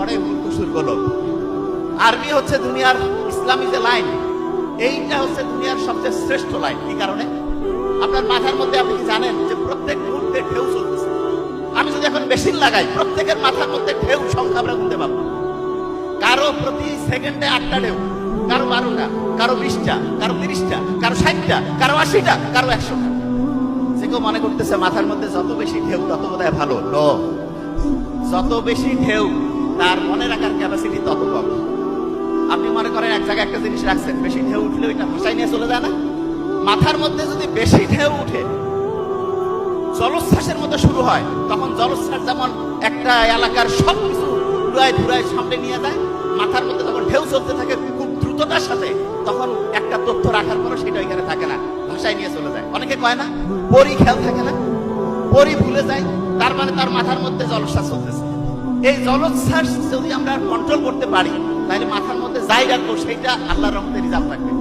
পড়ে মুলকুসুর গোলক। আরবি হচ্ছে দুনিয়ার ইসলামী যে লাইন, এইটা হচ্ছে দুনিয়ার সবচেয়ে শ্রেষ্ঠ লাইন। কি কারণে? আপনার মাথার মধ্যে আপনি কি জানেন যে প্রত্যেক মুহূর্তে ঢেউ চলতেছে? আমি যদি এখন মেশিন লাগাই, প্রত্যেকের মাথার মধ্যে ঢেউ সংখ্যা আমরা গুনতে পারবো। কারো প্রতি সেকেন্ডে 8টা ঢেউ, কারো 12টা, কারো 20টা, কারো 30টা, কারো 60টা, কারো 80টা, কারো 100টা। সে কেউ মনে করতেছে মাথার মধ্যে যত বেশি ঢেউ তত বোধহয় ভালো। নো, যত বেশি ঢেউ তার মনে রাখার ক্যাপাসিটি তত কম। আপনি মনে করেন এক জায়গায় একটা জিনিস রাখছেন, বেশি ঢেউ উঠলে ওইটা ভাষায় নিয়ে চলে যায় না? মাথার মধ্যে যদি বেশি ঢেউ উঠে, জলোচ্ছ্বাসের মতো শুরু হয়, তখন জলোচ্ছ্বাস যেমন একটা এলাকার সবকিছু উড়ায় ধুরায় সামনে নিয়ে যায়, মাথার মধ্যে যখন ঢেউ চলতে থাকে খুব দ্রুততার সাথে, তখন একটা তথ্য রাখার পরও সেটা ওইখানে থাকে না, ভাষায় নিয়ে চলে যায়। অনেকে কয় না পরি খেয়াল থাকে না, পরি ভুলে যায়, তার মানে তার মাথার মধ্যে জলোচ্ছ্বাস চলতেছে। এই জলোচ্ছ্বাস যদি আমরা কন্ট্রোল করতে পারি, তাহলে মাথার মধ্যে যাই রাখবো সেইটা আল্লাহর রহমতে রিজার্ভ থাকবে।